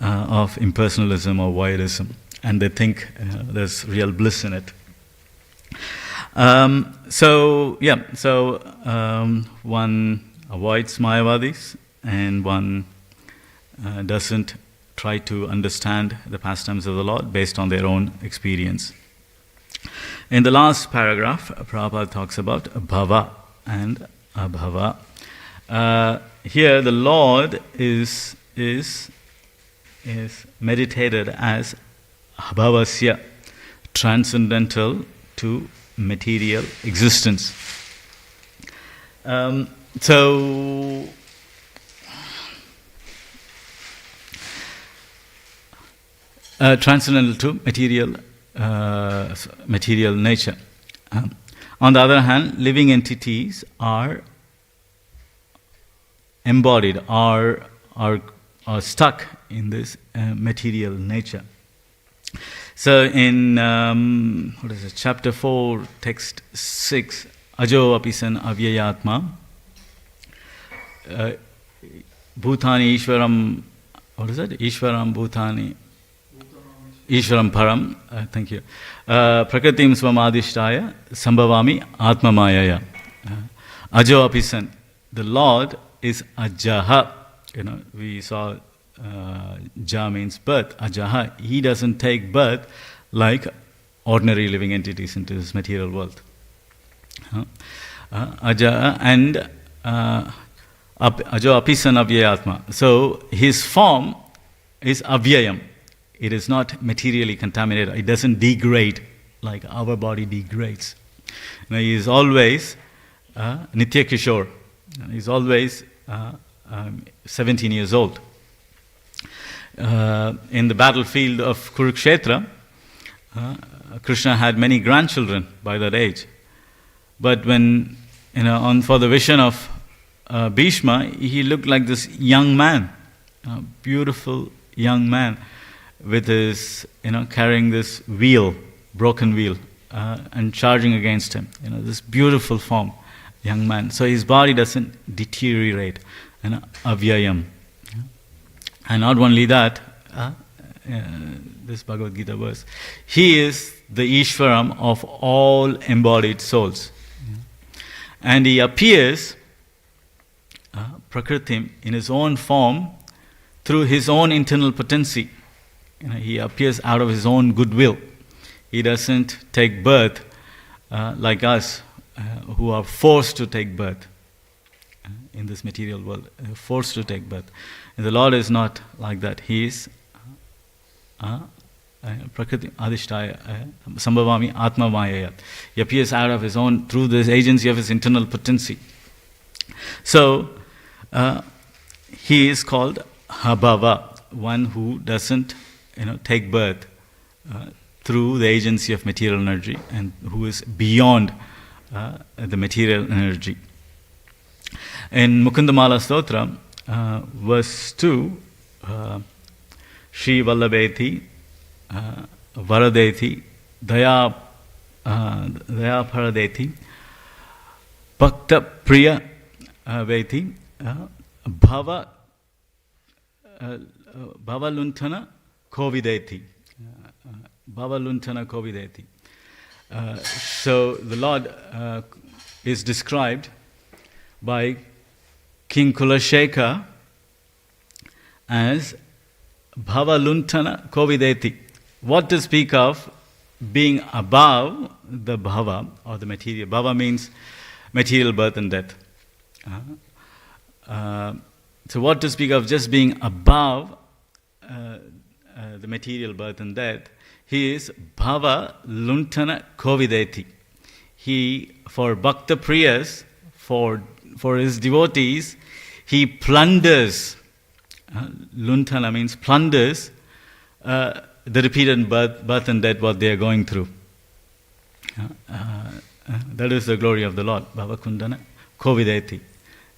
of impersonalism or voidism, and they think there's real bliss in it. One avoids Mayavadis, and one doesn't try to understand the pastimes of the Lord based on their own experience. In the last paragraph, Prabhupada talks about bhava and abhava. Here, the Lord is meditated as abhavasya, transcendental to material existence. transcendental to material nature. On the other hand, living entities are embodied, are stuck in this material nature. So in chapter 4, text 6, Ajo apisan avyayatma, Bhutani Ishwaram, Ishwaram Bhutani, Ishwaram Param, thank you. Prakritim Swamadishtaya, Sambhavami Atma Mayaya. Ajo apisan, the Lord is Ajaha. We saw Ja means birth. Ajaha, he doesn't take birth like ordinary living entities into this material world. Ajaha and Ajo apisan avyayatma. So his form is avyayam. It is not materially contaminated. It doesn't degrade like our body degrades. He is always Nitya Kishore. He's always 17 years old. In the battlefield of Kurukshetra, Krishna had many grandchildren by that age. But when, for the vision of Bhishma, he looked like this young man, beautiful young man, with his, carrying this wheel, broken wheel, and charging against him. This beautiful form, young man. So his body doesn't deteriorate, avyayam. And not only that, this Bhagavad Gita verse, he is the Ishwaram of all embodied souls. And he appears, Prakritim, in his own form, through his own internal potency. He appears out of his own goodwill. He doesn't take birth like us, who are forced to take birth in this material world, forced to take birth. And the Lord is not like that. He is Prakriti Adhishtaya Sambhavami Atma Mayaya. He appears out of his own, through this agency of his internal potency. So, he is called Habhava, one who doesn't take birth through the agency of material energy and who is beyond the material energy. In Mukundamala Stotra, verse 2, Shri Vallabheti, Varadeti, Daya Paradeti, Bhakta Priya Veti, Bhava Luntana Kovideti. Bhava Luntana Kovideti. So the Lord is described by King Kulasheka as Bhava Luntana Kovideti. What to speak of being above the bhava or the material. Bhava means material birth and death. So what to speak of just being above the material birth and death. He is Bhava Luntana Kovideti. He, for Bhakta Priyas, for his devotees, he plunders. Luntana means plunders the repeated birth and death what they are going through. That is the glory of the Lord. Bhava Kundana Kovideti.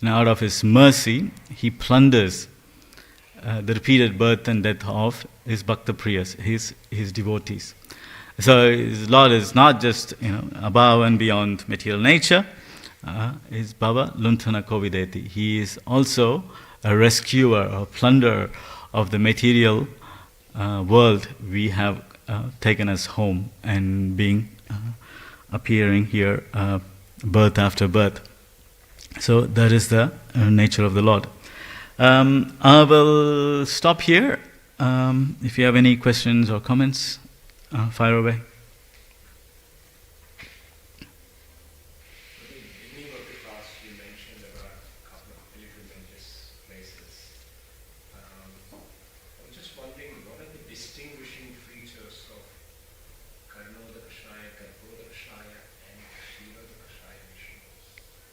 And out of his mercy, he plunders the repeated birth and death of his Bhakta Priyas, his devotees. So his Lord is not just above and beyond material nature. Is Bhava Luntana Kovideti. He is also a rescuer or plunderer of the material world we have taken as home and being appearing here birth after birth. So that is the nature of the Lord. I will stop here. If you have any questions or comments, fire away.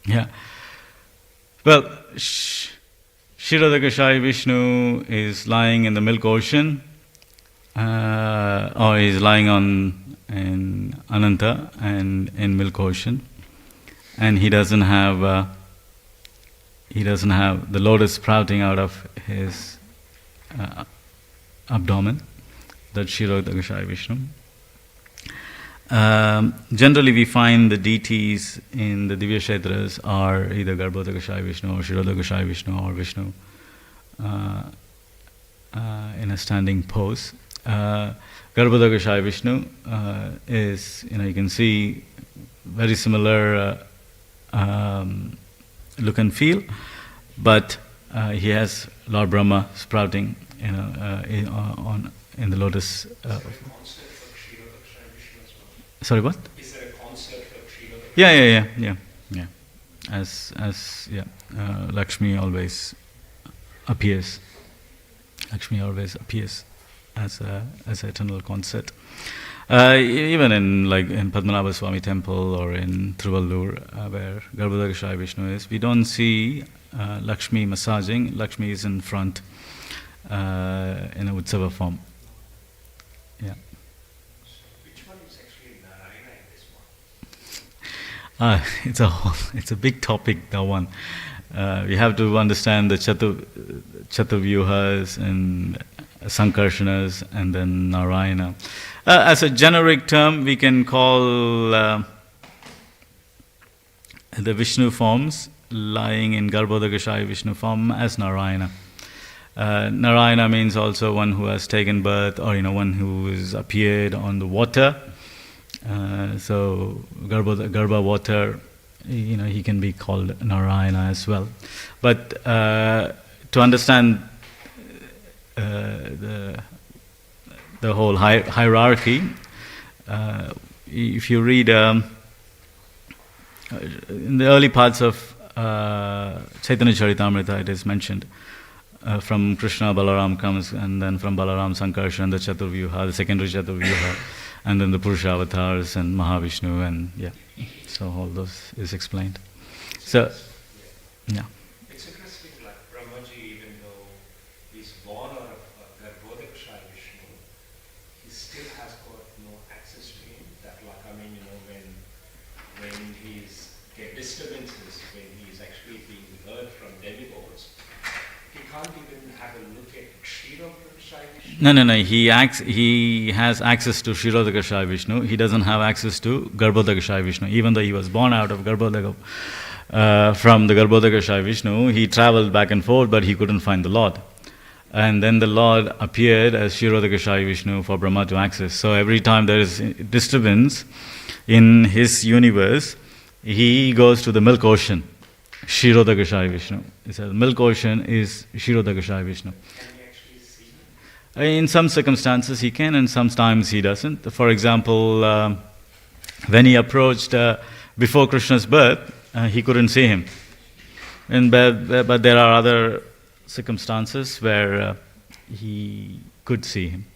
Yeah. Well, Kshirodakashaya Vishnu is lying in the milk ocean. or he's lying in Ananta and in Milk Ocean, and he doesn't have the lotus sprouting out of his abdomen. That's Kshirodakashayi Vishnu. Generally, we find the deities in the Divya Kshetras are either Garbhodakashayi Vishnu or Kshirodakashayi Vishnu or Vishnu in a standing pose. Garbhodakashayi Vishnu is, you can see very similar look and feel, but he has Lord Brahma sprouting, in the lotus. Sorry, what? Is there a concept for Sri Yeah. As Lakshmi always appears. Lakshmi always appears as an eternal concert. Even in Padmanabha Swami temple or in Trivallur, where Garbhodakashayi Vishnu is, we don't see Lakshmi massaging. Lakshmi is in front in a Utsava form. Yeah. Which one is actually Narayana in this one? It's a big topic, that one. We have to understand the Chatuvyuhas and Sankarshanas and then Narayana. As a generic term, we can call the Vishnu forms lying in Garbhodakashayi Vishnu form as Narayana. Narayana means also one who has taken birth, or one who has appeared on the water. So Garbha water, he can be called Narayana as well. But to understand the whole hierarchy, if you read in the early parts of Chaitanya Charitamrita, it is mentioned. From Krishna, Balaram comes, and then from Balaram, Sankarshan, the Chaturvyuha, the secondary Chaturvyuha, and then the Purusha avatars and Mahavishnu, and so all those is explained. So, yeah. It's interesting, like Brahmaji, even though he's born out of Garbhodakashayi Vishnu, he still has got no access to him. That, when he's get disturbances, when he's actually being heard from demigods, he can't even have a look at Kshirodakashayi Vishnu. No. He has access to Kshirodakashayi Vishnu. He doesn't have access to Garbhodakashayi Vishnu. Even though he was born out of from the Garbhodakashayi Vishnu, he traveled back and forth, but he couldn't find the Lord. And then the Lord appeared as Kshirodakashayi Vishnu for Brahma to access. So every time there is disturbance in his universe, he goes to the milk ocean, Kshirodakashayi Vishnu. He says milk ocean is Kshirodakashayi Vishnu. Can he actually see him? In some circumstances he can, and sometimes he doesn't. For example, when he approached before Krishna's birth, he couldn't see him. But there are other circumstances where he could see him.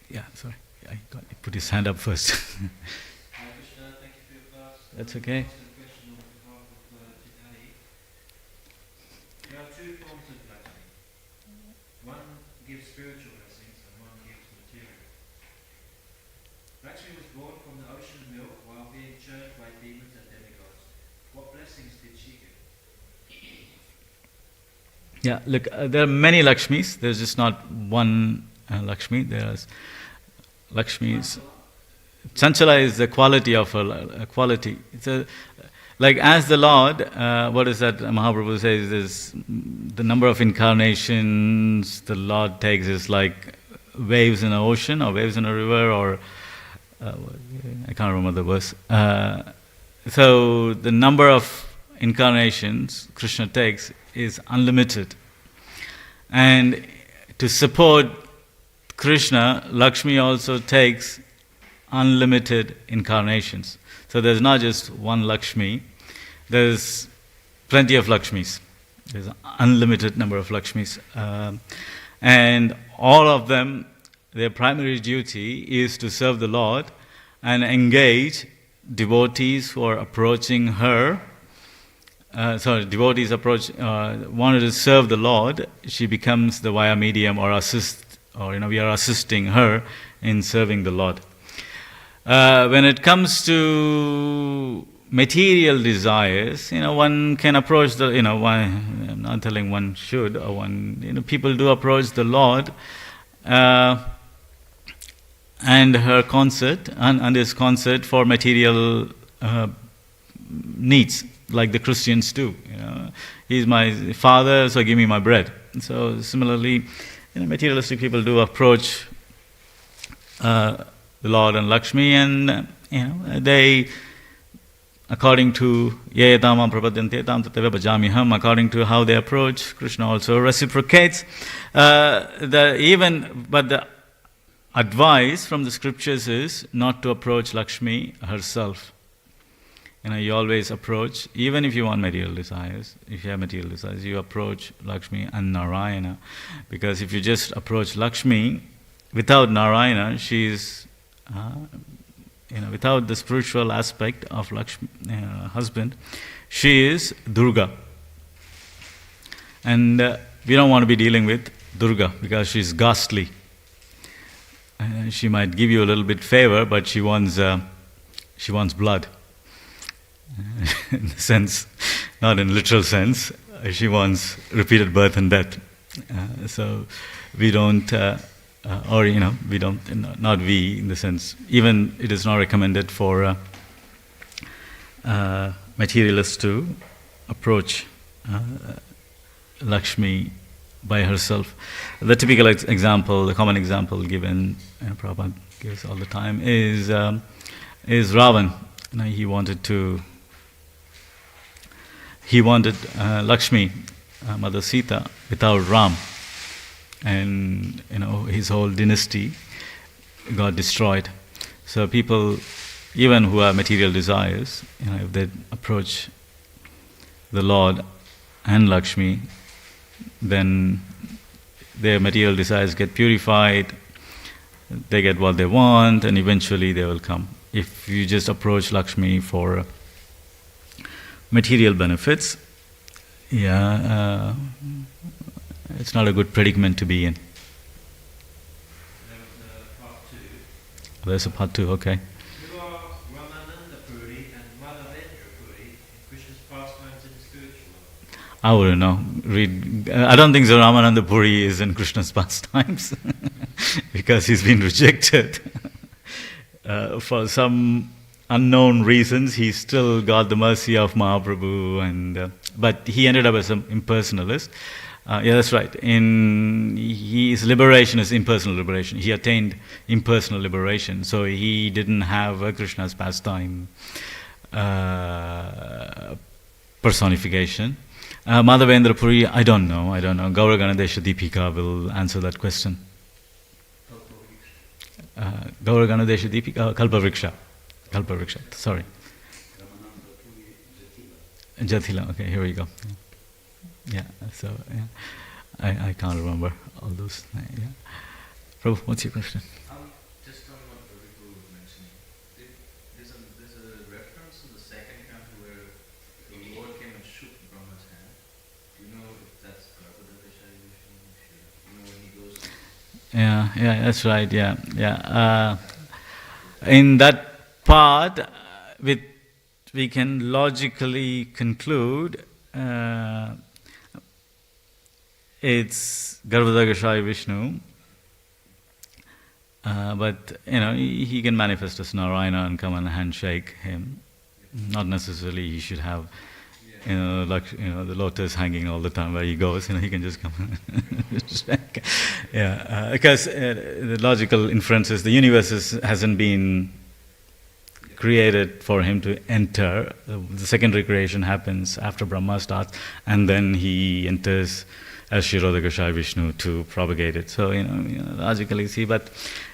Yeah, sorry. He put his hand up first. That's okay. There are two forms of Lakshmi. One gives spiritual blessings and one gives material. Lakshmi was born from the ocean milk while being churned by demons and demigods. What blessings did she give? Yeah, look, there are many Lakshmis. There's just not one Lakshmi. There's Lakshmis. Chanchala is the quality of a quality. It's as the Lord, what is that Mahaprabhu says is the number of incarnations the Lord takes is like waves in an ocean or waves in a river, or I can't remember the verse. So the number of incarnations Krishna takes is unlimited. And to support Krishna, Lakshmi also takes unlimited incarnations. So there's not just one Lakshmi, there's plenty of Lakshmis. There's an unlimited number of Lakshmis. And all of them, their primary duty is to serve the Lord and engage devotees who are approaching her devotees wanted to serve the Lord, she becomes the via medium or assist, or we are assisting her in serving the Lord. When it comes to material desires, one can approach I'm not telling one should, or people do approach the Lord and her concert and his concert for material needs, like the Christians do. He's my father, so give me my bread. So similarly, materialistic people do approach the Lord and Lakshmi, and they, according to yetamam prapadyante tam tateva bhajamiham, according to how they approach, Krishna also reciprocates. But the advice from the scriptures is not to approach Lakshmi herself. You always approach, even if you want material desires, if you have material desires, you approach Lakshmi and Narayana. Because if you just approach Lakshmi without Narayana, she's, without the spiritual aspect of Lakshmi, husband, she is Durga. And we don't want to be dealing with Durga because she's ghastly. She might give you a little bit favor, but she wants blood. In the sense, not in literal sense, she wants repeated birth and death. So we don't, we don't, not we in the sense, even it is not recommended for materialists to approach Lakshmi by herself. The typical example, the common example given, Prabhupada gives all the time, is Ravan. He wanted Lakshmi, Mother Sita, without Ram, and his whole dynasty got destroyed. So people, even who have material desires, if they approach the Lord and Lakshmi, then their material desires get purified, they get what they want, and eventually they will come. If you just approach Lakshmi for material benefits, it's not a good predicament to be in. There's a part two, okay. Who are Ramananda Puri and Madhavendra Puri in Krishna's pastimes in the spiritual world? I wouldn't know. I don't think so Ramananda Puri is in Krishna's pastimes because he's been rejected. For some unknown reasons, he still got the mercy of Mahaprabhu, but he ended up as an impersonalist. That's right. His liberation is impersonal liberation. He attained impersonal liberation, so he didn't have Krishna's pastime personification. Madhavendra Puri, I don't know. Gaura Ganadesha Deepika will answer that question. Gaura Ganadesha Deepika, Kalpavriksha, sorry. Jathila, okay, here we go. Yeah, so I can't remember all those. Yeah. Prabhu, what's your question? Just on what the Ripu was mentioning, there's a reference in the second canto where the Lord came and shook Brahma's hand. Do you know if that's Prabhupada Vishaya Vishnu? You know when he goes? Yeah, that's right. Yeah. In that part, we can logically conclude it's Garbhodagashaya Vishnu, but he can manifest as Narayana and come and handshake him. Not necessarily he should have the lotus hanging all the time where he goes. He can just come. Because the logical inference is the universe hasn't been created for him to enter. The secondary creation happens after Brahma starts, and then he enters as Kshirodakashaya Vishnu to propagate it. So logically, see, but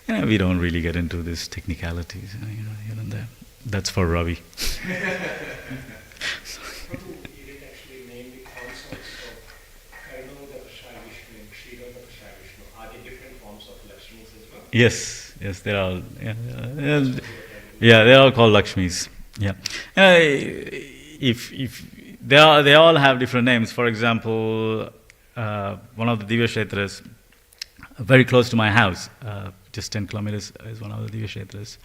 we don't really get into these technicalities. Here and there. That's for Ravi. Prabhu, you did actually name the consorts of Karnodakashaya Vishnu and Kshirodakashaya Vishnu. Are they different forms of Lakshmis as well? Yes, they're all. Yeah, they're all called Lakshmis. Yeah, if they all have different names. For example, one of the Divya Kshetras, very close to my house, just 10 kilometers, is one of the Divya Kshetras.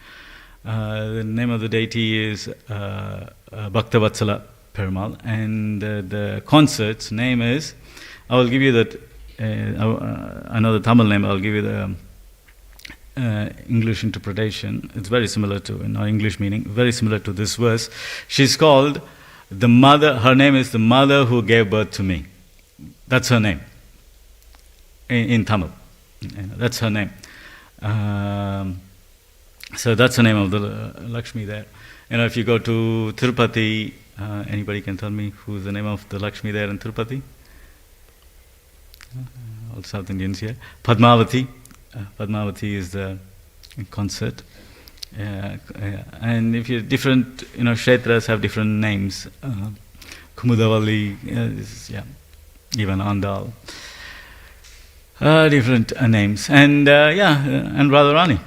The name of the deity is Bhaktavatsala Perumal, and the concert's name is, I will give you that, I know the Tamil name, I'll give you the English interpretation. It's very similar to, in our English meaning, very similar to this verse. She's called the mother, her name is the mother who gave birth to me. That's her name in Tamil. That's her name. So that's the name of the Lakshmi there. If you go to Tirupati, anybody can tell me who's the name of the Lakshmi there in Tirupati? All South Indians here. Padmavati. Padmavati is the concert. And if you different, kshetras have different names. Kumudavali, even Andal. Different names. And and Radharani.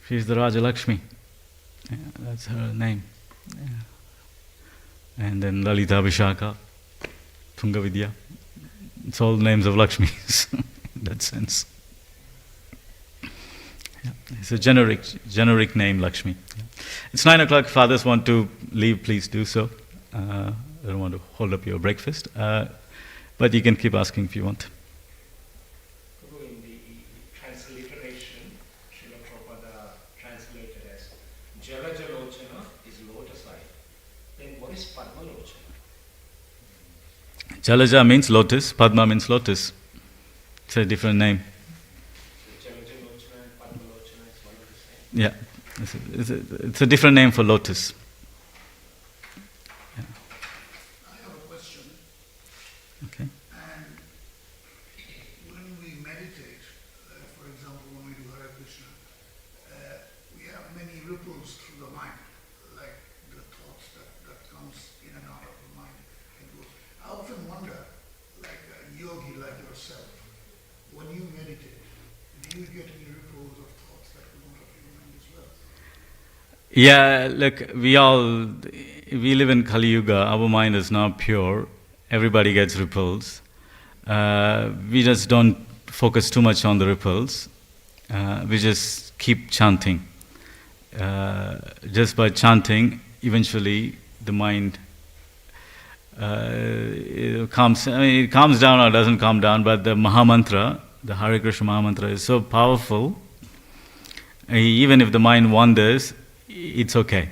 She's the Raja Lakshmi. That's her name. And then Lalita Vishaka, Tungavidya. It's all names of Lakshmis in that sense. It's a generic name, Lakshmi. It's 9 o'clock. If fathers want to leave, please do so. I don't want to hold up your breakfast. But you can keep asking if you want. In the transliteration, Srila Prabhupada translated as Jalajalochana is lotus-eyed. Then what is Padmalochana? Jalaja means lotus, Padma means lotus. It's a different name. Jalajalochana and Padmalochana is one of the same. Yeah, it's a different name for lotus. I have a question. Okay. And when we meditate, for example, when we do Hare Krishna, we have many ripples through the mind, like the thoughts that comes in and out of the mind. And goes. I often wonder, like a yogi like yourself, when you meditate, do you get any ripples of thoughts that come out of your mind as well? Yeah, look, we live in Kali Yuga, our mind is not pure, everybody gets ripples. We just don't focus too much on the ripples, we just keep chanting. Just by chanting, eventually the mind it calms down or doesn't calm down, but the Mahamantra, the Hare Krishna Mahamantra is so powerful, even if the mind wanders, it's okay.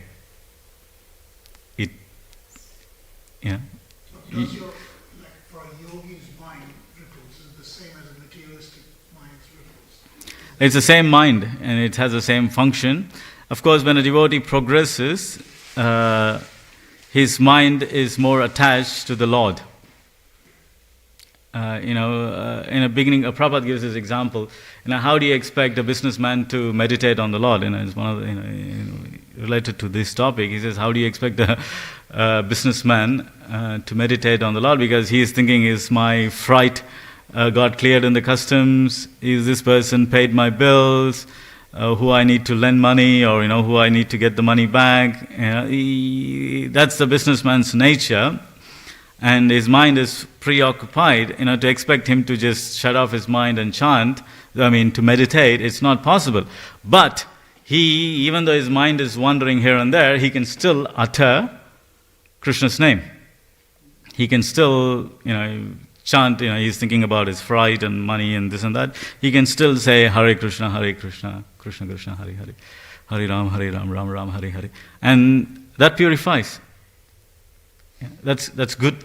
So does your, like for a yogi's mind, ripples is the same as a materialistic mind's ripples? It's the same mind and it has the same function. Of course, when a devotee progresses, his mind is more attached to the Lord. In the beginning, Prabhupada gives this example. How do you expect a businessman to meditate on the Lord? It's one of the, related to this topic. He says, how do you expect a businessman to meditate on the Lord? Because he is thinking, is my fright got cleared in the customs? Is this person paid my bills? Who I need to lend money, or who I need to get the money back? That's the businessman's nature. And his mind is preoccupied, to expect him to just shut off his mind and chant, to meditate, it's not possible. But even though his mind is wandering here and there, he can still utter Krishna's name. He can still, chant, he's thinking about his fright and money and this and that. He can still say Hare Krishna, Krishna Krishna, Hare Hare, Hare Ram, Ram Ram, Hare Hare. And that purifies. Yeah, that's good.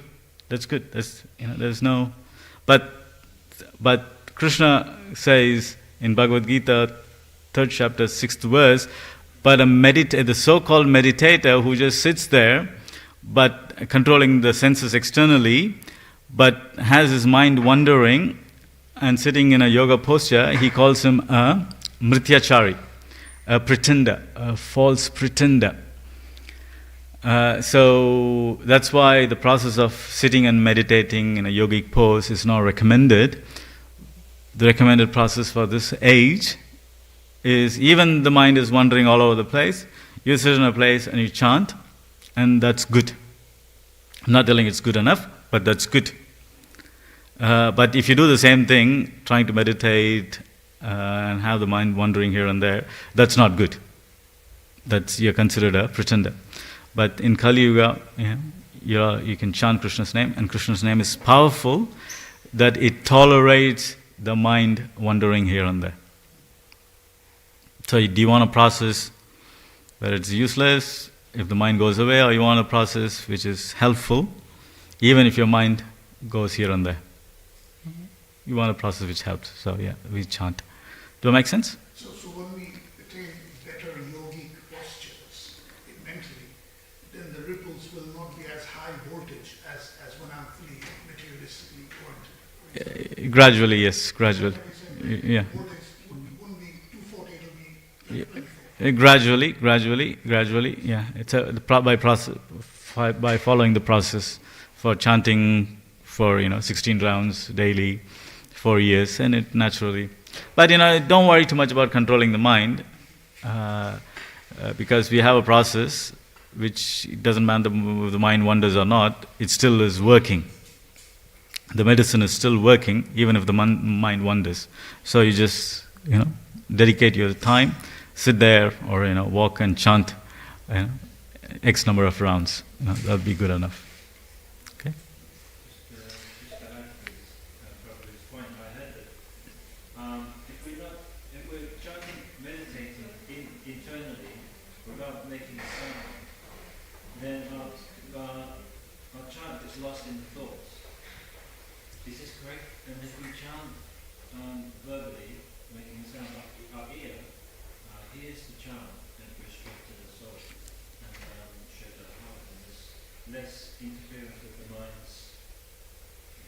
That's good. There's no, but Krishna says in Bhagavad Gita, 3rd chapter, 6th verse, but the so-called meditator who just sits there, but controlling the senses externally, but has his mind wandering and sitting in a yoga posture, he calls him a mrityachari, a pretender, a false pretender. So that's why the process of sitting and meditating in a yogic pose is not recommended. The recommended process for this age is, even the mind is wandering all over the place, you sit in a place and you chant, and that's good. I'm not telling it's good enough, but that's good. But if you do the same thing, trying to meditate and have the mind wandering here and there, that's not good. You're considered a pretender. But in Kali Yuga, you can chant Krishna's name, and Krishna's name is powerful that it tolerates the mind wandering here and there. So do you want a process where it's useless if the mind goes away, or you want a process which is helpful even if your mind goes here and there? You want a process which helps. So we chant. Do it make sense? So when we attain better yogic postures mentally, then the ripples will not be as high voltage as when I'm fully materialistically oriented. Gradually, yes, gradually. Yeah. Voltage wouldn't be 240, it'll be 24. Gradually, yeah. It's by following the process for chanting for 16 rounds daily, 4 years, and it naturally. But don't worry too much about controlling the mind, because we have a process which it doesn't matter if the mind wanders or not, it still is working. The medicine is still working even if the mind wanders. So you just dedicate your time, sit there, or walk and chant X number of rounds. That'll be good enough. Okay. Just to add to this, Prabhupada's point, I heard that if we're chanting, meditating internally without making a sound, then our chant is lost in the thoughts. Is this correct? And if we chant verbally, making a sound, our ear hears the chant and we're struck to the soul and shows our heart, and there's less interference with the mind's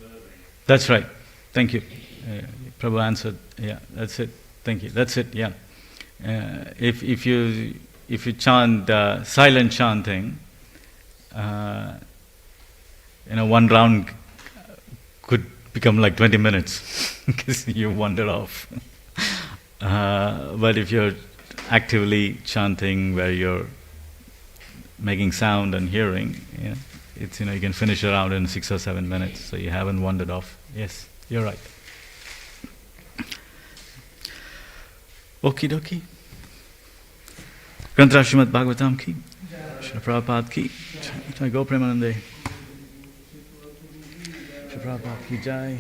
verbally. That's right. Thank you. Prabhu answered. Yeah, that's it. Thank you. That's it. Yeah. If you chant silent chanting, one round could become like 20 minutes because you wander off. But if you're actively chanting where you're making sound and hearing, it's you can finish around in 6 or 7 minutes, so you haven't wandered off. Yes, you're right. Okie dokie. Grantra Srimad Bhagavatam ki, Srila Prabhupada ki, Jai Go Premanande. Srila Prabhupada ki Jai.